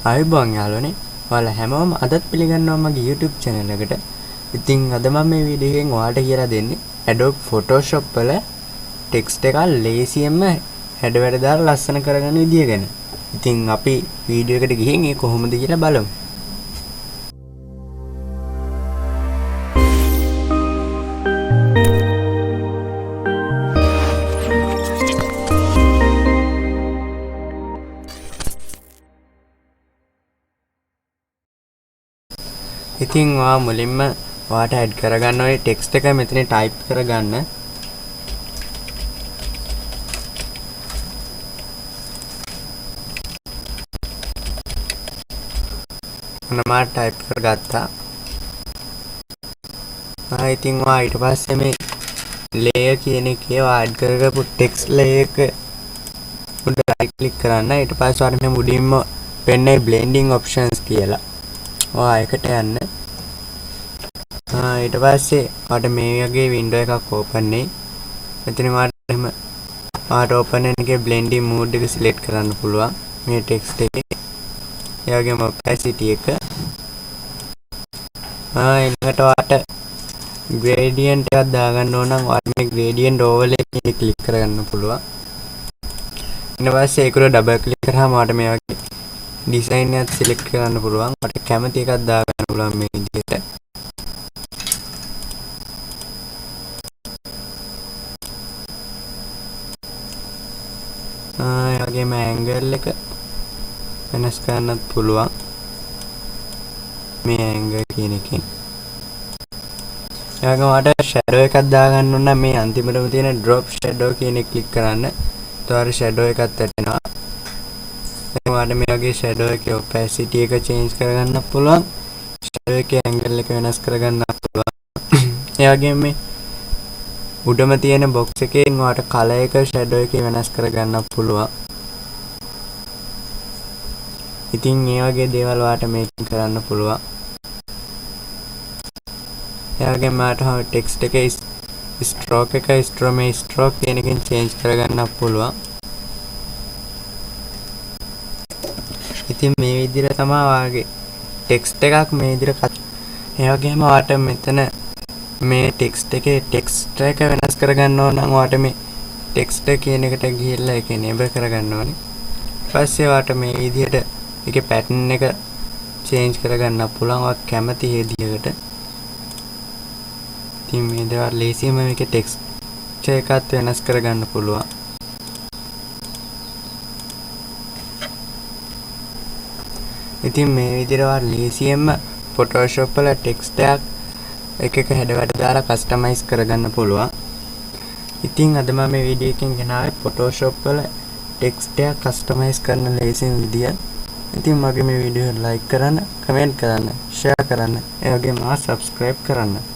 ආයුබෝවන් යාළුවනේ. ඔයාලා හැමෝම අදත් පිළිගන්නවා මගේ YouTube channel එකට. ඉතින් අද මම මේ වීඩියෝ එකෙන් ඔයාලට කියලා දෙන්නේ Adobe Photoshop වල text එක ලේසියෙන්ම head වැඩ දාලා ලස්සන කරගන්න විදිය ගැන. ඉතින් අපි වීඩියෝ එකට ගිහින් ඒක කොහොමද කියලා බලමු. ඉතින් ඔයා මුලින්ම ඔයාට ඇඩ් කරගන්න ඕනේ ටෙක්ස්ට් එක මෙතන ටයිප් කරගන්න. මම ටයිප් කරගත්තා. ඉතින් ඔයා ඊට පස්සේ මේ layer කියන එකේ ඔයා ඇඩ් කරගපු ටෙක්ස්ට් layer එක උඩ රයිට් ක්ලික් කරන්න. ඊට පස්සේ ඔයාට මේ මුලින්ම පෙන්නේ blending options කියලා. ඔයා ඒකට යන්න. ඊට පස්සේ ඔයාට මේ වගේ වින්ඩෝ එකක් ඕපන් වෙයි. මෙතන ඔයාට ඕපන් වෙන එකේ blending mode එක සිලෙක්ට් කරන්න පුළුවන් මේ ටෙක්ස්ට් එකේ. ඒ වගේම opacity එක. ඊළඟට ඔයාට gradient එකක් දාගන්න ඕන නම් ඔයාට මේ gradient overlay එක ක්ලික් කරගන්න පුළුවන්. ඊට පස්සේ ඒක උඩ ඩබල් ක්ලික් කරාම ඔයාට මේ වගේ design එකක් select කරන්න පුළුවන්. ඔයාට කැමති එකක් දාගන්න පුළුවන් මේ විදිහට. ඒ වගේම angle එක වෙනස් කරන්නත් පුළුවන්. මේ angle කියන එකෙන්. ඒ වගේම ඔයාට shadow එකක් දාගන්න ඕන නම් මේ අන්තිමටම තියෙන drop shadow කියන එක ක්ලික් කරන්න. එතකොට shadow එකක් වැටෙනවා. ඔයාට මේ වගේ shadow එකේ opacity එක change කරගන්න පුළුවන්. shadow එකේ angle එක වෙනස් කරගන්න පුළුවන්. ඒ වගේම මේ උඩම තියෙන box එකෙන් ඔයාට color එක shadow එකේ වෙනස් කරගන්න පුළුවන්. ඉතින් මේ වගේ දේවල් ඔයාට මේකෙන් කරන්න පුළුවන්. ඒ වගේම ඔයාට text එකේ stroke කියන එකෙන් change කරගන්න පුළුවන්. ඉතින් මේ විදිහට තමයි ඔයාගේ ටෙක්ස්ට් එකක් මේ විදිහට ඒ වගේම ඔයාට මෙතන මේ ටෙක්ස්ට් එකේ ටෙක්ස්ට් එක වෙනස් කරගන්න ඕන නම් ඔයාට මේ ටෙක්ස්ට් කියන එකට ගිහිල්ලා ඒක enable කරගන්න ඕනේ. ඊට පස්සේ ඔයාට මේ විදිහට ඒකේ pattern එක change කරගන්න පුළුවන් ඔයා කැමති විදිහකට. ඉතින් මේ දේවල් ලේසියෙන්ම මේකේ ටෙක්ස්ට් එකත් වෙනස් කරගන්න පුළුවන්. ඉතින් මේ විදිහට ඔයා ලේසියෙන්ම Photoshop වල ටෙක්ස්ට් එකක් එක header වැඩ දාලා customize කරගන්න පුළුවන්. ඉතින් අද මම මේ වීඩියෝ එකෙන් ගෙනාවේ Photoshop වල ටෙක්ස්ට් එකක් customize කරන ලේසිම විදිය. ඉතින් මගේ මේ වීඩියෝ එක like කරන්න, comment කරන්න, share කරන්න, ඒ වගේම subscribe කරන්න.